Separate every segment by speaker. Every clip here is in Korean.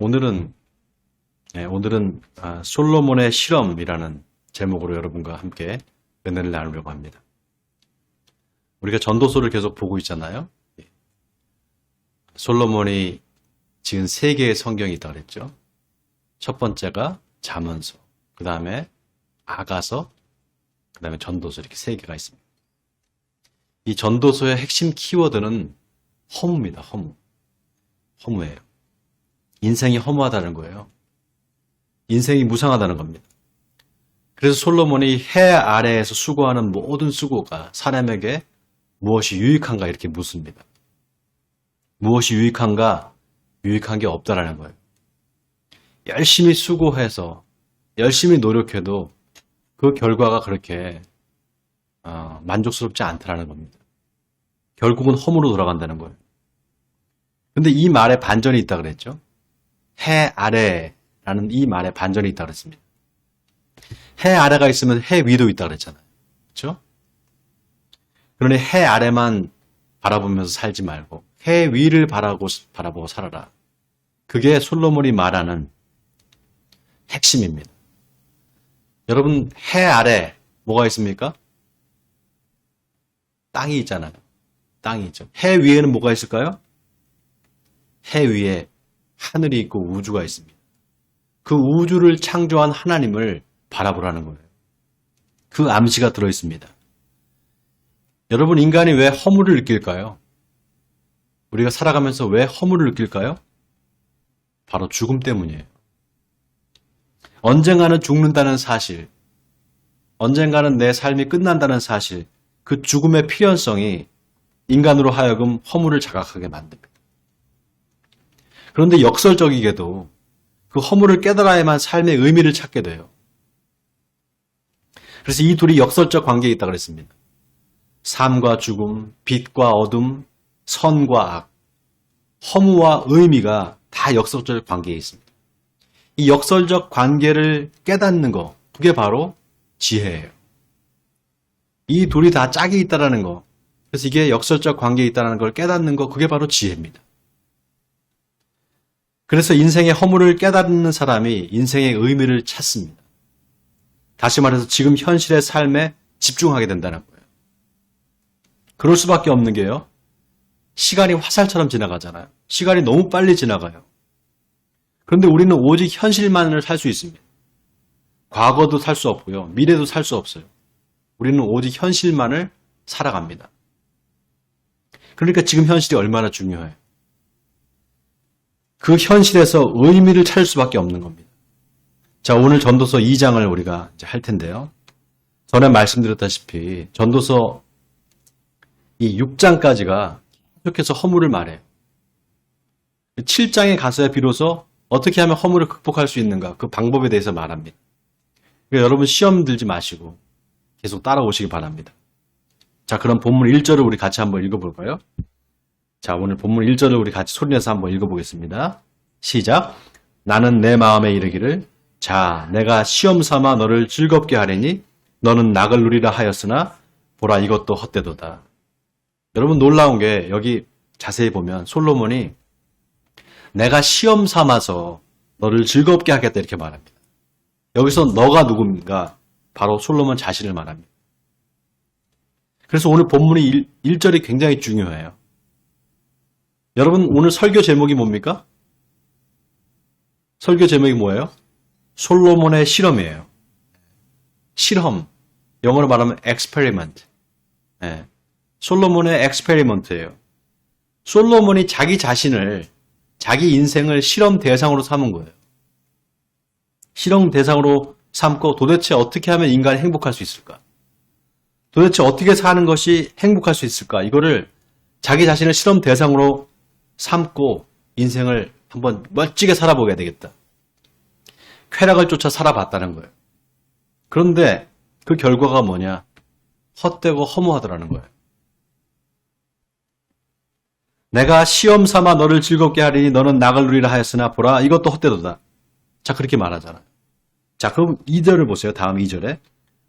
Speaker 1: 오늘은 솔로몬의 실험이라는 제목으로 여러분과 함께 은혜를 나누려고 합니다. 우리가 전도서를 계속 보고 있잖아요. 솔로몬이 지은 세 개의 성경이 있다고 그랬죠. 첫 번째가 잠언서, 그 다음에 아가서, 그 다음에 전도서, 이렇게 세 개가 있습니다. 이 전도서의 핵심 키워드는 허무입니다. 허무예요. 인생이 허무하다는 거예요. 인생이 무상하다는 겁니다. 그래서 솔로몬이 해 아래에서 수고하는 모든 수고가 사람에게 무엇이 유익한가 이렇게 묻습니다. 무엇이 유익한가? 유익한 게 없다라는 거예요. 열심히 수고해서 열심히 노력해도 그 결과가 그렇게 만족스럽지 않다라는 겁니다. 결국은 허무로 돌아간다는 거예요. 근데 이 말에 반전이 있다 그랬죠. 해 아래라는 이 말에 반전이 있다 그랬습니다. 해 아래가 있으면 해 위도 있다 그랬잖아요. 그렇죠? 그러니 해 아래만 바라보면서 살지 말고 해 위를 바라보고 살아라. 그게 솔로몬이 말하는 핵심입니다. 여러분, 해 아래 뭐가 있습니까? 땅이 있잖아요. 땅이 있죠. 해 위에는 뭐가 있을까요? 해 위에 하늘이 있고 우주가 있습니다. 그 우주를 창조한 하나님을 바라보라는 거예요. 그 암시가 들어있습니다. 여러분, 인간이 왜 허무를 느낄까요? 우리가 살아가면서 왜 허무를 느낄까요? 바로 죽음 때문이에요. 언젠가는 죽는다는 사실, 언젠가는 내 삶이 끝난다는 사실, 그 죽음의 필연성이 인간으로 하여금 허무를 자각하게 만듭니다. 그런데 역설적이게도 그 허무를 깨달아야만 삶의 의미를 찾게 돼요. 그래서 이 둘이 역설적 관계에 있다고 그랬습니다. 삶과 죽음, 빛과 어둠, 선과 악, 허무와 의미가 다 역설적 관계에 있습니다. 이 역설적 관계를 깨닫는 거, 그게 바로 지혜예요. 이 둘이 다 짝이 있다는 거, 그래서 이게 역설적 관계에 있다는 걸 깨닫는 거, 그게 바로 지혜입니다. 그래서 인생의 허물을 깨닫는 사람이 인생의 의미를 찾습니다. 다시 말해서 지금 현실의 삶에 집중하게 된다는 거예요. 그럴 수밖에 없는 게요. 시간이 화살처럼 지나가잖아요. 시간이 너무 빨리 지나가요. 그런데 우리는 오직 현실만을 살 수 있습니다. 과거도 살 수 없고요. 미래도 살 수 없어요. 우리는 오직 현실만을 살아갑니다. 그러니까 지금 현실이 얼마나 중요해요. 그 현실에서 의미를 찾을 수밖에 없는 겁니다. 자, 오늘 전도서 2장을 우리가 이제 할 텐데요. 전에 말씀드렸다시피 전도서 이 6장까지가 계속해서 허물을 말해요. 7장에 가서야 비로소 어떻게 하면 허물을 극복할 수 있는가 그 방법에 대해서 말합니다. 그러니까 여러분 시험 들지 마시고 계속 따라오시기 바랍니다. 자, 그럼 본문 1절을 우리 같이 한번 읽어볼까요? 자, 오늘 본문 1절을 우리 같이 소리내서 한번 읽어보겠습니다. 시작. 나는 내 마음에 이르기를 자, 내가 시험 삼아 너를 즐겁게 하리니 너는 낙을 누리라 하였으나 보라 이것도 헛되도다. 여러분 놀라운 게 여기 자세히 보면 솔로몬이 내가 시험 삼아서 너를 즐겁게 하겠다 이렇게 말합니다. 여기서 너가 누굽니까? 바로 솔로몬 자신을 말합니다. 그래서 오늘 본문이 1절이 굉장히 중요해요. 여러분 오늘 설교 제목이 뭡니까? 설교 제목이 뭐예요? 솔로몬의 실험이에요. 실험. 영어로 말하면 experiment. 네. 솔로몬의 experiment,예요. 솔로몬이 자기 자신을, 자기 인생을 실험 대상으로 삼은 거예요. 실험 대상으로 삼고 도대체 어떻게 하면 인간이 행복할 수 있을까? 도대체 어떻게 사는 것이 행복할 수 있을까? 이거를 자기 자신을 실험 대상으로 삼고 인생을 한번 멋지게 살아보게 되겠다. 쾌락을 쫓아 살아봤다는 거예요. 그런데 그 결과가 뭐냐? 헛되고 허무하더라는 거예요. 내가 시험 삼아 너를 즐겁게 하리니 너는 낙을 누리라 하였으나 보라 이것도 헛되도다. 자, 그렇게 말하잖아요. 자, 그럼 2절을 보세요. 다음 2절에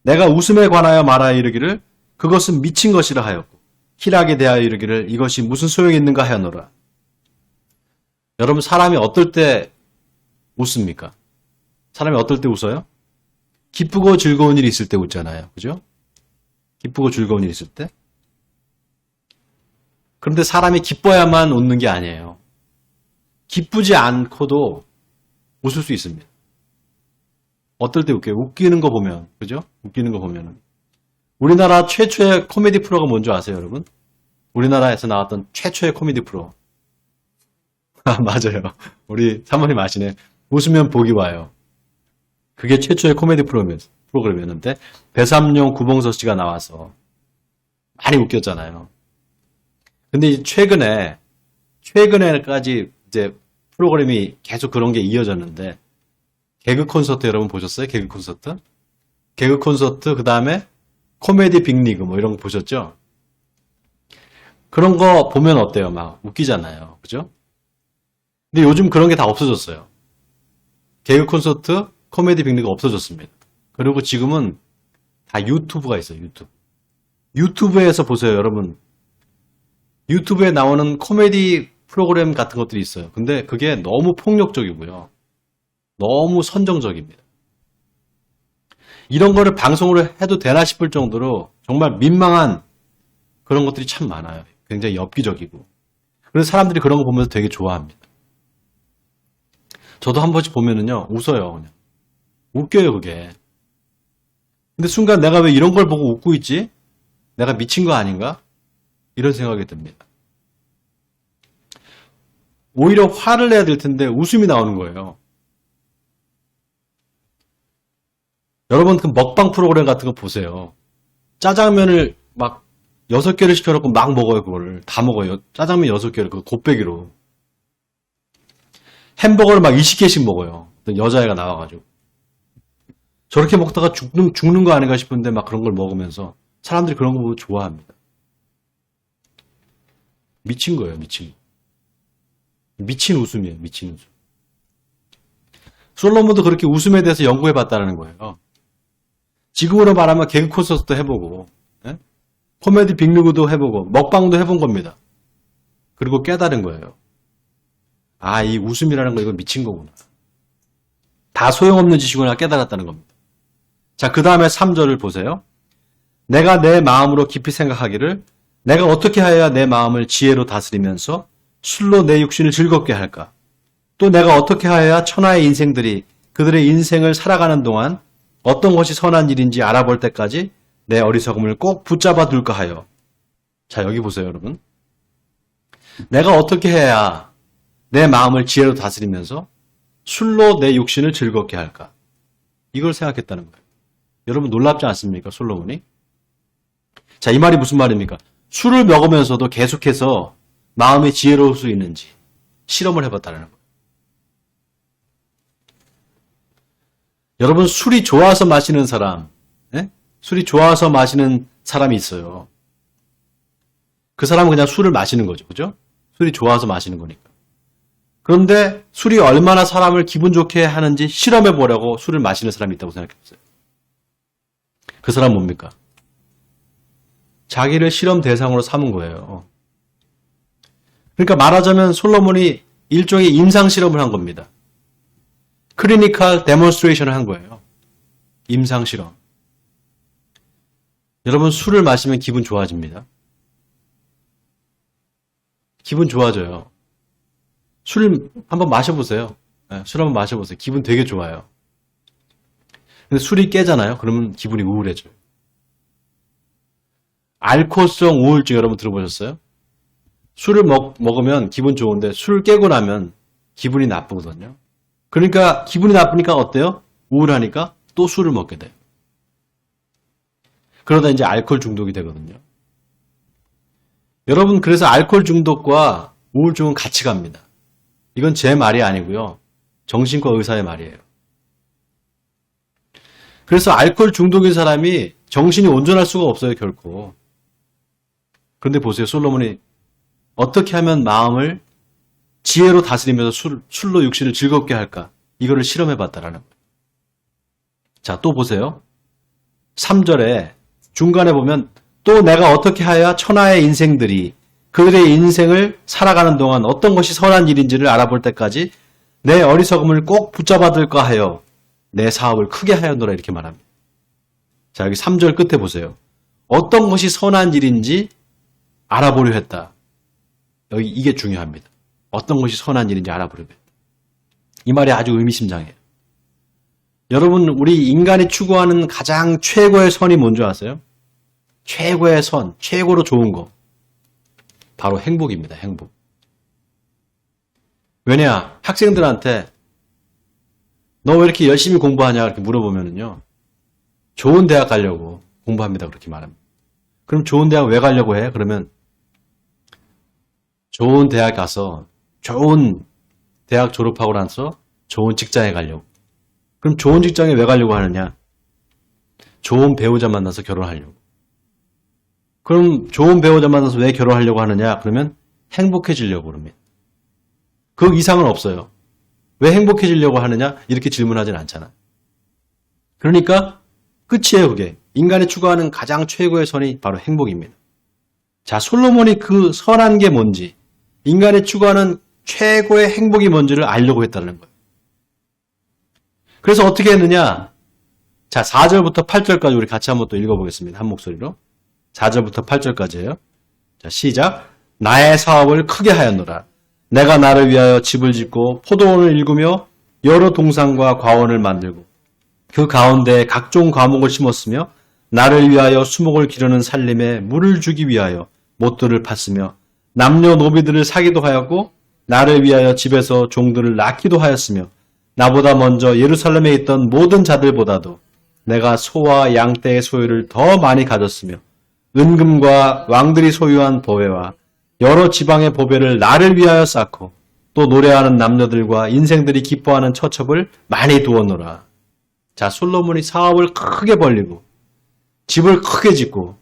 Speaker 1: 내가 웃음에 관하여 말하여 이르기를 그것은 미친 것이라 하였고 희락에 대하여 이르기를 이것이 무슨 소용이 있는가 하였노라. 여러분 사람이 어떨 때 웃습니까? 사람이 어떨 때 웃어요? 기쁘고 즐거운 일이 있을 때 웃잖아요. 그죠? 기쁘고 즐거운 일이 있을 때. 그런데 사람이 기뻐야만 웃는 게 아니에요. 기쁘지 않고도 웃을 수 있습니다. 어떨 때 웃겨요? 웃기는 거 보면, 그죠? 웃기는 거 보면은. 우리나라 최초의 코미디 프로가 뭔지 아세요, 여러분? 우리나라에서 나왔던 최초의 코미디 프로. 아, 맞아요. 우리 사모님 아시네. 웃으면 복이 와요. 그게 최초의 코미디 프로그램이었는데, 배삼룡 구봉서 씨가 나와서 많이 웃겼잖아요. 근데 최근에까지 이제 프로그램이 계속 그런 게 이어졌는데, 개그 콘서트 여러분 보셨어요? 개그 콘서트? 개그 콘서트, 그 다음에 코미디 빅리그 뭐 이런 거 보셨죠? 그런 거 보면 어때요? 막 웃기잖아요. 그죠? 근데 요즘 그런 게 다 없어졌어요. 개그 콘서트, 코미디 빅리그 없어졌습니다. 그리고 지금은 다 유튜브가 있어요. 유튜브. 유튜브에서 보세요, 여러분. 유튜브에 나오는 코미디 프로그램 같은 것들이 있어요. 근데 그게 너무 폭력적이고요. 너무 선정적입니다. 이런 거를 방송으로 해도 되나 싶을 정도로 정말 민망한 그런 것들이 참 많아요. 굉장히 엽기적이고. 그래서 사람들이 그런 거 보면서 되게 좋아합니다. 저도 한 번씩 보면은요, 웃어요, 그냥. 웃겨요, 그게. 근데 순간 내가 왜 이런 걸 보고 웃고 있지? 내가 미친 거 아닌가? 이런 생각이 듭니다. 오히려 화를 내야 될 텐데 웃음이 나오는 거예요. 여러분 그 먹방 프로그램 같은 거 보세요. 짜장면을 막 6개를 시켜놓고 막 먹어요. 그거를 다 먹어요. 짜장면 6개를 그 곱빼기로. 햄버거를 막 20개씩 먹어요. 여자애가 나와가지고. 저렇게 먹다가 죽는 거 아닌가 싶은데 막 그런 걸 먹으면서 사람들이 그런 거 보고 좋아합니다. 미친 거예요. 미친 웃음이에요. 미친 웃음. 솔로몬도 그렇게 웃음에 대해서 연구해봤다는 거예요. 지금으로 말하면 개그 콘서트도 해보고, 예? 코미디 빅리그도 해보고, 먹방도 해본 겁니다. 그리고 깨달은 거예요. 아, 이 웃음이라는 거 이거 미친 거구나. 다 소용없는 짓이구나 깨달았다는 겁니다. 자, 그 다음에 3절을 보세요. 내가 내 마음으로 깊이 생각하기를 내가 어떻게 하여야 내 마음을 지혜로 다스리면서 술로 내 육신을 즐겁게 할까? 또 내가 어떻게 하여야 천하의 인생들이 그들의 인생을 살아가는 동안 어떤 것이 선한 일인지 알아볼 때까지 내 어리석음을 꼭 붙잡아 둘까 하여. 자, 여기 보세요, 여러분. 내가 어떻게 해야 내 마음을 지혜로 다스리면서 술로 내 육신을 즐겁게 할까? 이걸 생각했다는 거예요. 여러분 놀랍지 않습니까? 솔로몬이. 자, 이 말이 무슨 말입니까? 술을 먹으면서도 계속해서 마음이 지혜로울 수 있는지 실험을 해봤다는 거예요. 여러분 술이 좋아서 마시는 사람, 예? 술이 좋아서 마시는 사람이 있어요. 그 사람은 그냥 술을 마시는 거죠. 그죠? 술이 좋아서 마시는 거니까. 그런데 술이 얼마나 사람을 기분 좋게 하는지 실험해 보려고 술을 마시는 사람이 있다고 생각해 보세요. 그 사람 뭡니까? 자기를 실험 대상으로 삼은 거예요. 그러니까 말하자면 솔로몬이 일종의 임상 실험을 한 겁니다. 클리니컬 데몬스트레이션을 한 거예요. 임상 실험. 여러분 술을 마시면 기분 좋아집니다. 기분 좋아져요. 술 한번 마셔보세요. 네, 술 한번 마셔보세요. 기분 되게 좋아요. 근데 술이 깨잖아요. 그러면 기분이 우울해져요. 알코올성 우울증 여러분 들어보셨어요? 술을 먹으면 기분 좋은데 술 깨고 나면 기분이 나쁘거든요. 그러니까 기분이 나쁘니까 어때요? 우울하니까 또 술을 먹게 돼요. 그러다 이제 알코올 중독이 되거든요. 여러분 그래서 알코올 중독과 우울증은 같이 갑니다. 이건 제 말이 아니고요. 정신과 의사의 말이에요. 그래서 알코올 중독인 사람이 정신이 온전할 수가 없어요, 결코. 그런데 보세요, 솔로몬이 어떻게 하면 마음을 지혜로 다스리면서 술로 육신을 즐겁게 할까? 이거를 실험해봤다라는 거예요. 자, 또 보세요. 3절에 중간에 보면 또 내가 어떻게 하여야 천하의 인생들이 그들의 인생을 살아가는 동안 어떤 것이 선한 일인지를 알아볼 때까지 내 어리석음을 꼭 붙잡아들까 하여 내 사업을 크게 하였노라 이렇게 말합니다. 자, 여기 3절 끝에 보세요. 어떤 것이 선한 일인지 알아보려 했다. 여기 이게 중요합니다. 어떤 것이 선한 일인지 알아보려 했다. 이 말이 아주 의미심장해요. 여러분, 우리 인간이 추구하는 가장 최고의 선이 뭔지 아세요? 최고의 선, 최고로 좋은 거. 바로 행복입니다. 행복. 왜냐? 학생들한테 너 왜 이렇게 열심히 공부하냐 이렇게 물어보면은요. 좋은 대학 가려고 공부합니다. 그렇게 말합니다. 그럼 좋은 대학 왜 가려고 해? 그러면 좋은 대학 가서 좋은 대학 졸업하고 나서 좋은 직장에 가려고. 그럼 좋은 직장에 왜 가려고 하느냐? 좋은 배우자 만나서 결혼하려고. 그럼 좋은 배우자 만나서 왜 결혼하려고 하느냐? 그러면 행복해지려고 그럽니다. 그 이상은 없어요. 왜 행복해지려고 하느냐? 이렇게 질문하진 않잖아. 그러니까 끝이에요, 그게. 인간이 추구하는 가장 최고의 선이 바로 행복입니다. 자, 솔로몬이 그 선한 게 뭔지, 인간이 추구하는 최고의 행복이 뭔지를 알려고 했다는 거예요. 그래서 어떻게 했느냐? 자, 4절부터 8절까지 우리 같이 한번 또 읽어보겠습니다. 한 목소리로. 4절부터 8절까지예요. 자, 시작. 나의 사업을 크게 하였노라. 내가 나를 위하여 집을 짓고 포도원을 일구며 여러 동산과 과원을 만들고 그 가운데 각종 과목을 심었으며 나를 위하여 수목을 기르는 살림에 물을 주기 위하여 못들을 팠으며 남녀노비들을 사기도 하였고 나를 위하여 집에서 종들을 낳기도 하였으며 나보다 먼저 예루살렘에 있던 모든 자들보다도 내가 소와 양떼의 소유를 더 많이 가졌으며 은금과 왕들이 소유한 보배와 여러 지방의 보배를 나를 위하여 쌓고 또 노래하는 남녀들과 인생들이 기뻐하는 처첩을 많이 두었노라. 자, 솔로몬이 사업을 크게 벌리고 집을 크게 짓고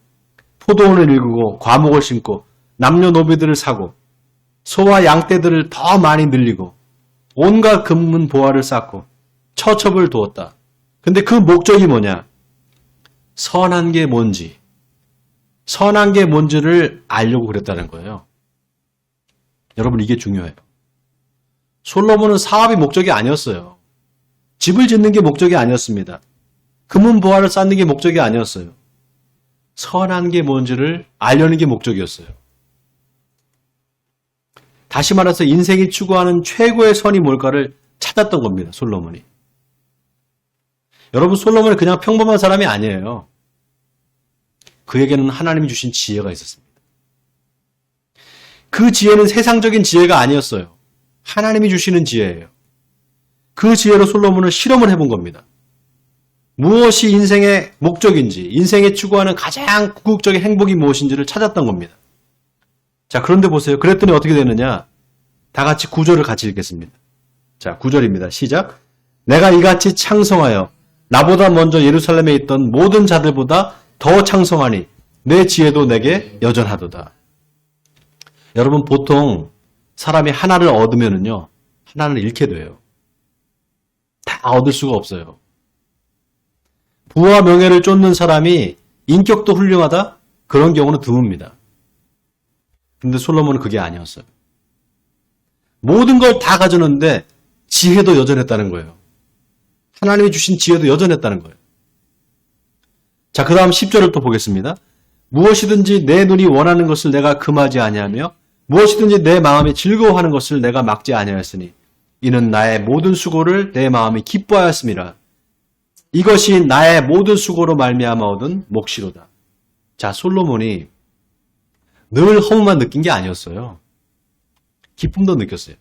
Speaker 1: 포도원을 일구고 과목을 심고 남녀노비들을 사고 소와 양떼들을 더 많이 늘리고 온갖 금문 보화를 쌓고 처첩을 두었다. 근데 그 목적이 뭐냐? 선한 게 뭔지, 선한 게 뭔지를 알려고 그랬다는 거예요. 여러분, 이게 중요해요. 솔로몬은 사업이 목적이 아니었어요. 집을 짓는 게 목적이 아니었습니다. 금은 보화를 쌓는 게 목적이 아니었어요. 선한 게 뭔지를 알려는 게 목적이었어요. 다시 말해서 인생이 추구하는 최고의 선이 뭘까를 찾았던 겁니다. 솔로몬이. 여러분, 솔로몬은 그냥 평범한 사람이 아니에요. 그에게는 하나님이 주신 지혜가 있었습니다. 그 지혜는 세상적인 지혜가 아니었어요. 하나님이 주시는 지혜예요. 그 지혜로 솔로몬은 실험을 해본 겁니다. 무엇이 인생의 목적인지, 인생에 추구하는 가장 궁극적인 행복이 무엇인지를 찾았던 겁니다. 자, 그런데 보세요. 그랬더니 어떻게 되느냐? 다 같이 9절을 같이 읽겠습니다. 자, 9절입니다. 시작. 내가 이같이 창성하여 나보다 먼저 예루살렘에 있던 모든 자들보다 더 창성하니 내 지혜도 내게 여전하도다. 여러분, 보통 사람이 하나를 얻으면은요, 하나를 잃게 돼요. 다 얻을 수가 없어요. 부와 명예를 쫓는 사람이 인격도 훌륭하다? 그런 경우는 드뭅니다. 근데 솔로몬은 그게 아니었어요. 모든 걸 다 가졌는데 지혜도 여전했다는 거예요. 하나님이 주신 지혜도 여전했다는 거예요. 자, 그 다음 10절을 또 보겠습니다. 무엇이든지 내 눈이 원하는 것을 내가 금하지 아니하며 무엇이든지 내 마음이 즐거워하는 것을 내가 막지 아니하였으니 이는 나의 모든 수고를 내 마음이 기뻐하였음이라. 이것이 나의 모든 수고로 말미암아 얻은 몫이로다. 자, 솔로몬이 늘 허무만 느낀 게 아니었어요. 기쁨도 느꼈어요.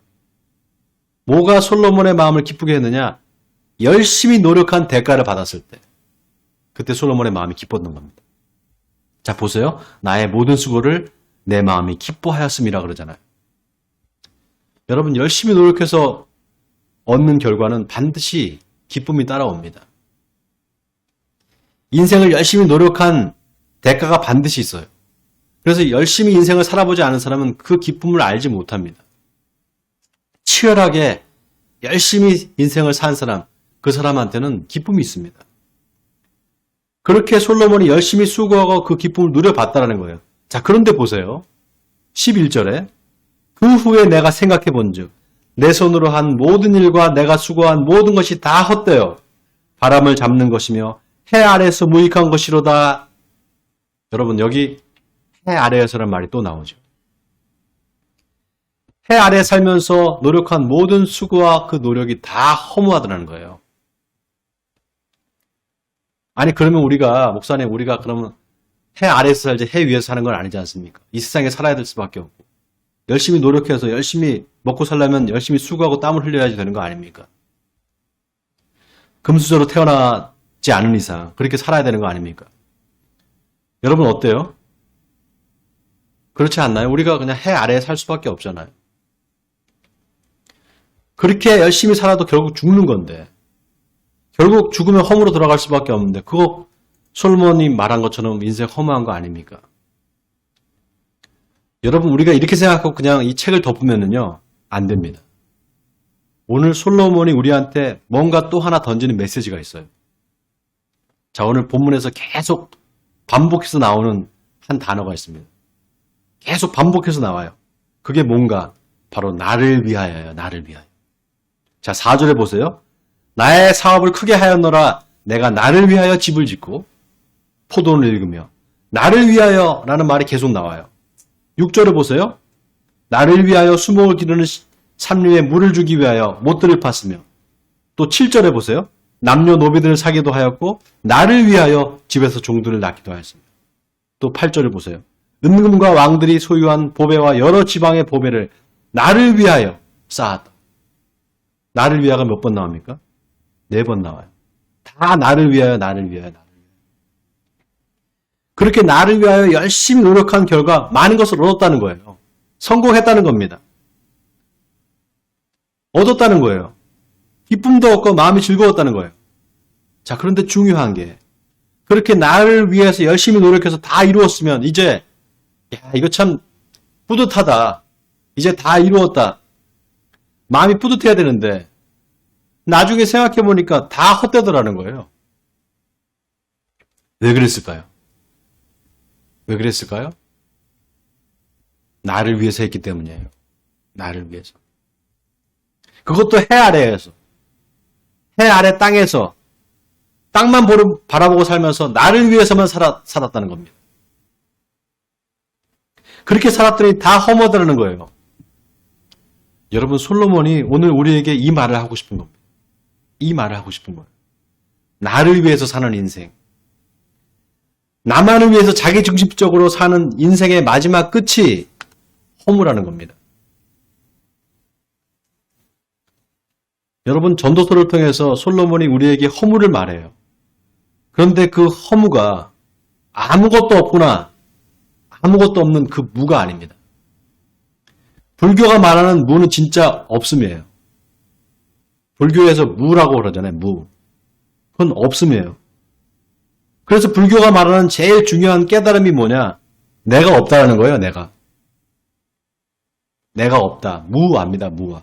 Speaker 1: 뭐가 솔로몬의 마음을 기쁘게 했느냐? 열심히 노력한 대가를 받았을 때, 그때 솔로몬의 마음이 기뻤던 겁니다. 자, 보세요. 나의 모든 수고를 내 마음이 기뻐하였음이라 그러잖아요. 여러분, 열심히 노력해서 얻는 결과는 반드시 기쁨이 따라옵니다. 인생을 열심히 노력한 대가가 반드시 있어요. 그래서 열심히 인생을 살아보지 않은 사람은 그 기쁨을 알지 못합니다. 치열하게 열심히 인생을 산 사람, 그 사람한테는 기쁨이 있습니다. 그렇게 솔로몬이 열심히 수고하고 그 기쁨을 누려봤다는 거예요. 자, 그런데 보세요. 11절에 그 후에 내가 생각해 본즉 내 손으로 한 모든 일과 내가 수고한 모든 것이 다 헛되어 바람을 잡는 것이며 해 아래에서 무익한 것이로다. 여러분 여기 해 아래에서란 말이 또 나오죠. 해 아래 살면서 노력한 모든 수고와 그 노력이 다 허무하다는 거예요. 아니 그러면 목사님 우리가 그러면 해 아래에서 살지 해 위에서 사는 건 아니지 않습니까? 이 세상에 살아야 될 수밖에 없고 열심히 노력해서 열심히 먹고 살려면 열심히 수고하고 땀을 흘려야지 되는 거 아닙니까? 금수저로 태어나지 않은 이상 그렇게 살아야 되는 거 아닙니까? 여러분 어때요? 그렇지 않나요? 우리가 그냥 해 아래에 살 수밖에 없잖아요. 그렇게 열심히 살아도 결국 죽는 건데 결국 죽으면 험으로 돌아갈 수밖에 없는데 그거 솔로몬이 말한 것처럼 인생 허무한 거 아닙니까? 여러분 우리가 이렇게 생각하고 그냥 이 책을 덮으면은요 안 됩니다. 오늘 솔로몬이 우리한테 뭔가 또 하나 던지는 메시지가 있어요. 자 오늘 본문에서 계속 반복해서 나오는 한 단어가 있습니다. 계속 반복해서 나와요. 그게 뭔가 바로 나를 위하여요. 나를 위하여. 자 4절에 보세요. 나의 사업을 크게 하였노라. 내가 나를 위하여 집을 짓고 포도를 읽으며 나를 위하여 라는 말이 계속 나와요. 6절을 보세요. 나를 위하여 수목을 기르는 산류에 물을 주기 위하여 못들을 팠으며 또 7절에 보세요. 남녀노비들을 사기도 하였고 나를 위하여 집에서 종들을 낳기도 하였습니다. 또 8절을 보세요. 은금과 왕들이 소유한 보배와 여러 지방의 보배를 나를 위하여 쌓았다. 나를 위하여가 몇 번 나옵니까? 4번 나와요. 다 나를 위하여 나를 위하여 나를 위하여. 그렇게 나를 위하여 열심히 노력한 결과 많은 것을 얻었다는 거예요. 성공했다는 겁니다. 얻었다는 거예요. 기쁨도 얻고 마음이 즐거웠다는 거예요. 자, 그런데 중요한 게 그렇게 나를 위해서 열심히 노력해서 다 이루었으면 이제 이거 참 뿌듯하다. 이제 다 이루었다. 마음이 뿌듯해야 되는데 나중에 생각해보니까 다 헛되더라는 거예요. 왜 그랬을까요? 왜 그랬을까요? 나를 위해서 했기 때문이에요. 나를 위해서. 그것도 해 아래에서. 해 아래 땅에서 땅만 바라보고 살면서 나를 위해서만 살았다는 겁니다. 그렇게 살았더니 다 허무하다는 거예요. 여러분 솔로몬이 오늘 우리에게 이 말을 하고 싶은 겁니다. 이 말을 하고 싶은 거예요. 나를 위해서 사는 인생. 나만을 위해서 자기중심적으로 사는 인생의 마지막 끝이 허무라는 겁니다. 여러분 전도서를 통해서 솔로몬이 우리에게 허무를 말해요. 그런데 그 허무가 아무것도 없구나. 아무것도 없는 그 무가 아닙니다. 불교가 말하는 무는 진짜 없음이에요. 불교에서 무라고 그러잖아요. 무. 그건 없음이에요. 그래서 불교가 말하는 제일 중요한 깨달음이 뭐냐? 내가 없다라는 거예요. 내가 없다. 무아입니다. 무아.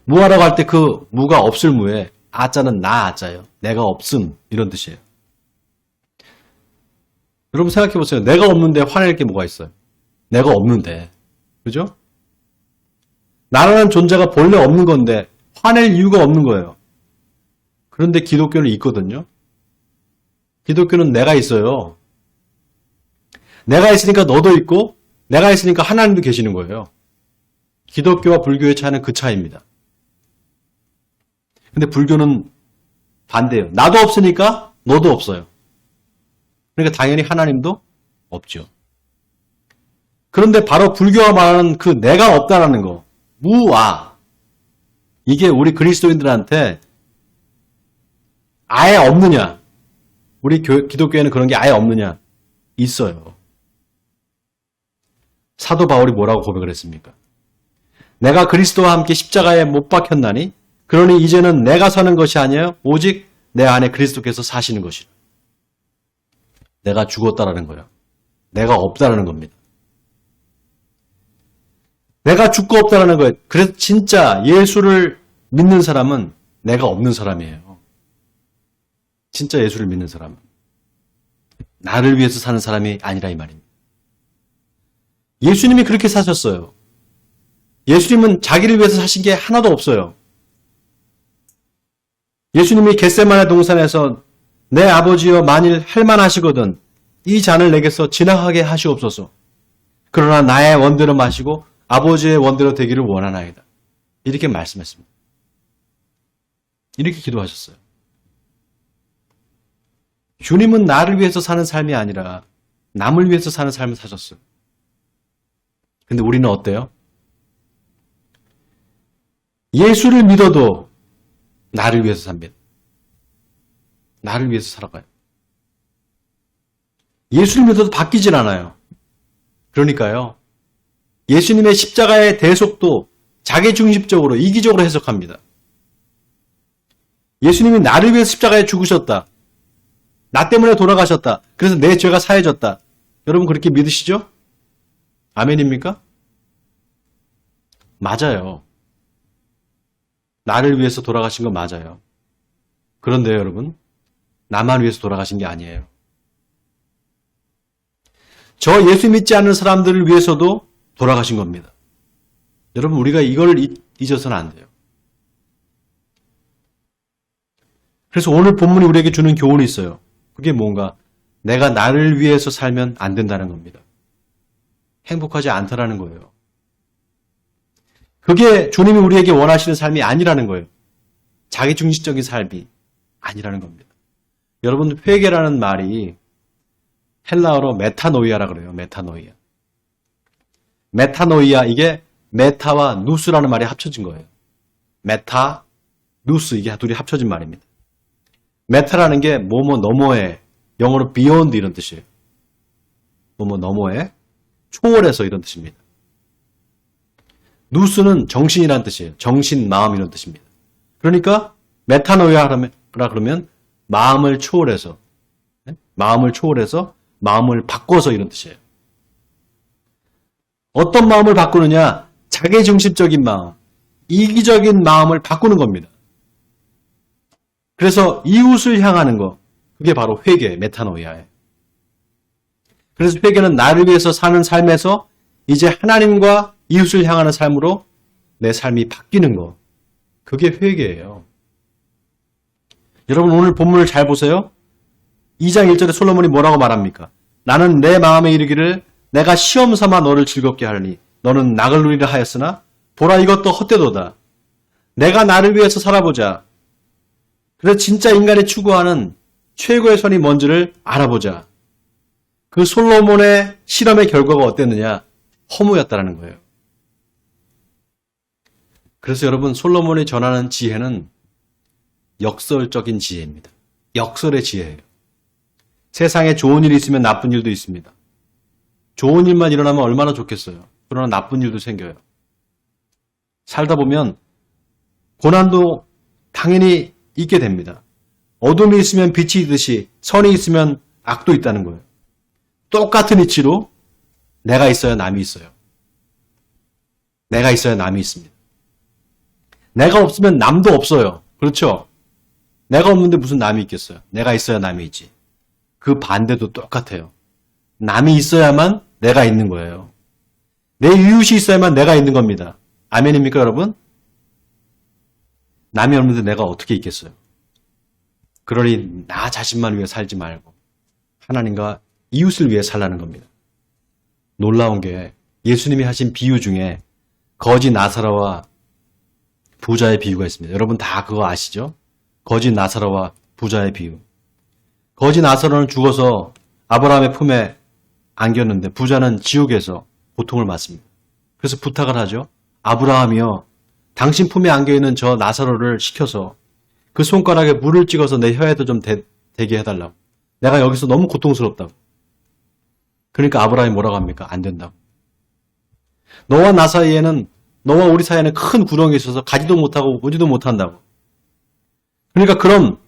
Speaker 1: 무아라고 할 때 그 무가 없을 무에 아자는 나 아자예요. 내가 없음 이런 뜻이에요. 여러분 생각해 보세요. 내가 없는데 화낼 게 뭐가 있어요? 내가 없는데. 그죠? 나라는 존재가 본래 없는 건데 화낼 이유가 없는 거예요. 그런데 기독교는 있거든요. 기독교는 내가 있어요. 내가 있으니까 너도 있고 내가 있으니까 하나님도 계시는 거예요. 기독교와 불교의 차이는 그 차이입니다. 근데 불교는 반대예요. 나도 없으니까 너도 없어요. 그러니까 당연히 하나님도 없죠. 그런데 바로 불교가 말하는 그 내가 없다라는 거, 무아. 이게 우리 그리스도인들한테 아예 없느냐? 우리 기독교에는 그런 게 아예 없느냐? 있어요. 사도 바울이 뭐라고 고백을 했습니까? 내가 그리스도와 함께 십자가에 못 박혔나니 그러니 이제는 내가 사는 것이 아니에요. 오직 내 안에 그리스도께서 사시는 것이라. 내가 죽었다라는 거예요. 내가 없다라는 겁니다. 내가 죽고 없다라는 거예요. 그래서 진짜 예수를 믿는 사람은 내가 없는 사람이에요. 진짜 예수를 믿는 사람은. 나를 위해서 사는 사람이 아니라 이 말입니다. 예수님이 그렇게 사셨어요. 예수님은 자기를 위해서 사신 게 하나도 없어요. 예수님이 겟세마네 동산에서 내 아버지여 만일 할만하시거든 이 잔을 내게서 지나가게 하시옵소서. 그러나 나의 원대로 마시고 아버지의 원대로 되기를 원하나이다. 이렇게 말씀했습니다. 이렇게 기도하셨어요. 주님은 나를 위해서 사는 삶이 아니라 남을 위해서 사는 삶을 사셨어요. 근데 우리는 어때요? 예수를 믿어도 나를 위해서 삽니다. 나를 위해서 살아가요. 예수를 믿어도 바뀌질 않아요. 그러니까요. 예수님의 십자가의 대속도 자기중심적으로 이기적으로 해석합니다. 예수님이 나를 위해서 십자가에 죽으셨다. 나 때문에 돌아가셨다. 그래서 내 죄가 사해졌다. 여러분 그렇게 믿으시죠? 아멘입니까? 맞아요. 나를 위해서 돌아가신 건 맞아요. 그런데요, 여러분. 나만 위해서 돌아가신 게 아니에요. 저 예수 믿지 않는 사람들을 위해서도 돌아가신 겁니다. 여러분, 우리가 이걸 잊어서는 안 돼요. 그래서 오늘 본문이 우리에게 주는 교훈이 있어요. 그게 뭔가? 내가 나를 위해서 살면 안 된다는 겁니다. 행복하지 않다라는 거예요. 그게 주님이 우리에게 원하시는 삶이 아니라는 거예요. 자기중심적인 삶이 아니라는 겁니다. 여러분, 회개라는 말이 헬라어로 메타노이아라 그래요. 메타노이아. 메타노이아, 이게 메타와 누스라는 말이 합쳐진 거예요. 메타, 누스, 이게 둘이 합쳐진 말입니다. 메타라는 게 뭐뭐 너머에, 영어로 beyond 이런 뜻이에요. 뭐뭐 너머에, 초월해서 이런 뜻입니다. 누스는 정신이라는 뜻이에요. 정신, 마음 이런 뜻입니다. 그러니까 메타노이아라 그러면 마음을 초월해서, 마음을 초월해서 마음을 바꿔서 이런 뜻이에요. 어떤 마음을 바꾸느냐? 자기중심적인 마음, 이기적인 마음을 바꾸는 겁니다. 그래서 이웃을 향하는 거, 그게 바로 회개, 메타노이아예요. 그래서 회개는 나를 위해서 사는 삶에서 이제 하나님과 이웃을 향하는 삶으로 내 삶이 바뀌는 거, 그게 회개예요. 여러분 오늘 본문을 잘 보세요. 2장 1절에 솔로몬이 뭐라고 말합니까? 나는 내 마음에 이르기를 내가 시험 삼아 너를 즐겁게 하리니 너는 낙을 누리라 하였으나 보라 이것도 헛되도다. 내가 나를 위해서 살아보자. 그래서 진짜 인간이 추구하는 최고의 선이 뭔지를 알아보자. 그 솔로몬의 실험의 결과가 어땠느냐? 허무였다라는 거예요. 그래서 여러분 솔로몬이 전하는 지혜는 역설적인 지혜입니다. 역설의 지혜예요. 세상에 좋은 일이 있으면 나쁜 일도 있습니다. 좋은 일만 일어나면 얼마나 좋겠어요. 그러나 나쁜 일도 생겨요. 살다 보면 고난도 당연히 있게 됩니다. 어둠이 있으면 빛이 있듯이 선이 있으면 악도 있다는 거예요. 똑같은 이치로 내가 있어야 남이 있어요. 내가 있어야 남이 있습니다. 내가 없으면 남도 없어요. 그렇죠? 내가 없는데 무슨 남이 있겠어요? 내가 있어야 남이 있지. 그 반대도 똑같아요. 남이 있어야만 내가 있는 거예요. 내 이웃이 있어야만 내가 있는 겁니다. 아멘입니까, 여러분? 남이 없는데 내가 어떻게 있겠어요? 그러니 나 자신만 위해 살지 말고 하나님과 이웃을 위해 살라는 겁니다. 놀라운 게 예수님이 하신 비유 중에 거지 나사로와 부자의 비유가 있습니다. 여러분 다 그거 아시죠? 거지 나사로와 부자의 비유. 거지 나사로는 죽어서 아브라함의 품에 안겼는데 부자는 지옥에서 고통을 받습니다. 그래서 부탁을 하죠. 아브라함이여, 당신 품에 안겨있는 저 나사로를 시켜서 그 손가락에 물을 찍어서 내 혀에도 좀 대게 해달라고. 내가 여기서 너무 고통스럽다고. 그러니까 아브라함이 뭐라고 합니까? 안 된다고. 너와 나 사이에는, 너와 우리 사이에는 큰 구덩이 있어서 가지도 못하고 오지도 못한다고. 그러니까 그럼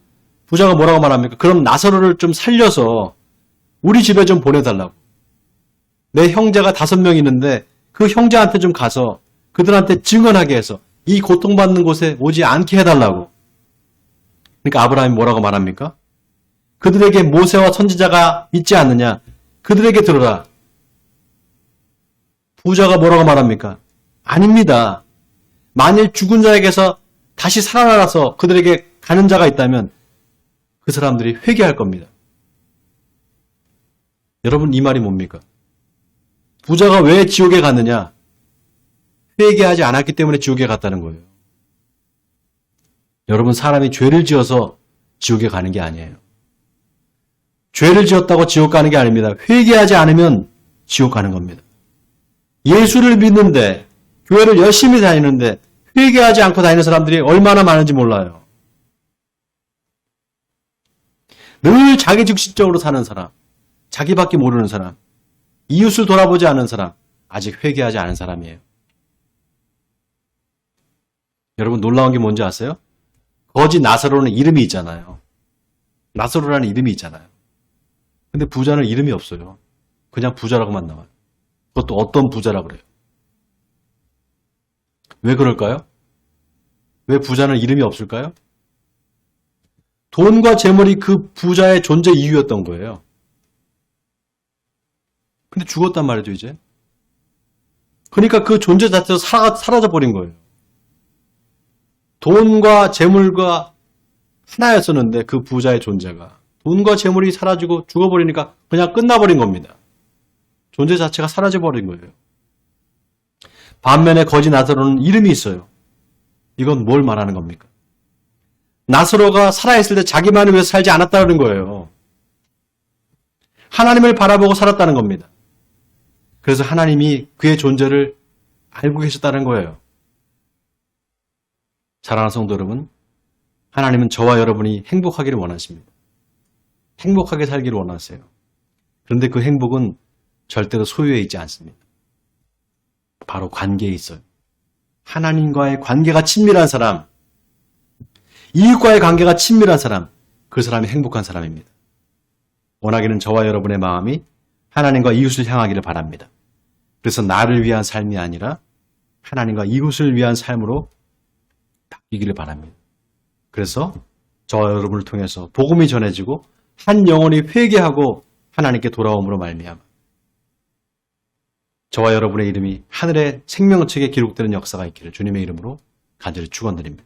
Speaker 1: 부자가 뭐라고 말합니까? 그럼 나사로를 좀 살려서 우리 집에 좀 보내달라고. 내 형제가 5명 있는데 그 형제한테 좀 가서 그들한테 증언하게 해서 이 고통받는 곳에 오지 않게 해달라고. 그러니까 아브라함이 뭐라고 말합니까? 그들에게 모세와 선지자가 있지 않느냐? 그들에게 들어라. 부자가 뭐라고 말합니까? 아닙니다. 만일 죽은 자에게서 다시 살아나서 그들에게 가는 자가 있다면 그 사람들이 회개할 겁니다. 여러분, 이 말이 뭡니까? 부자가 왜 지옥에 갔느냐? 회개하지 않았기 때문에 지옥에 갔다는 거예요. 여러분, 사람이 죄를 지어서 지옥에 가는 게 아니에요. 죄를 지었다고 지옥 가는 게 아닙니다. 회개하지 않으면 지옥 가는 겁니다. 예수를 믿는데, 교회를 열심히 다니는데 회개하지 않고 다니는 사람들이 얼마나 많은지 몰라요. 늘 자기 중심적으로 사는 사람, 자기밖에 모르는 사람, 이웃을 돌아보지 않은 사람, 아직 회개하지 않은 사람이에요. 여러분, 놀라운 게 뭔지 아세요? 거지 나사로는 이름이 있잖아요. 나사로라는 이름이 있잖아요. 근데 부자는 이름이 없어요. 그냥 부자라고만 나와요. 그것도 어떤 부자라고 그래요. 왜 그럴까요? 왜 부자는 이름이 없을까요? 돈과 재물이 그 부자의 존재 이유였던 거예요. 근데 죽었단 말이죠, 이제. 그러니까 그 존재 자체가 사라져버린 거예요. 돈과 재물과 하나였었는데 그 부자의 존재가. 돈과 재물이 사라지고 죽어버리니까 그냥 끝나버린 겁니다. 존재 자체가 사라져버린 거예요. 반면에 거지 나사로는 이름이 있어요. 이건 뭘 말하는 겁니까? 나사로가 살아있을 때 자기만을 위해서 살지 않았다는 거예요. 하나님을 바라보고 살았다는 겁니다. 그래서 하나님이 그의 존재를 알고 계셨다는 거예요. 사랑하는 성도 여러분, 하나님은 저와 여러분이 행복하기를 원하십니다. 행복하게 살기를 원하세요. 그런데 그 행복은 절대로 소유에 있지 않습니다. 바로 관계에 있어요. 하나님과의 관계가 친밀한 사람, 이웃과의 관계가 친밀한 사람, 그 사람이 행복한 사람입니다. 원하기는 저와 여러분의 마음이 하나님과 이웃을 향하기를 바랍니다. 그래서 나를 위한 삶이 아니라 하나님과 이웃을 위한 삶으로 바뀌기를 바랍니다. 그래서 저와 여러분을 통해서 복음이 전해지고 한 영혼이 회개하고 하나님께 돌아옴으로 말미암아 저와 여러분의 이름이 하늘의 생명책에 기록되는 역사가 있기를 주님의 이름으로 간절히 축원드립니다.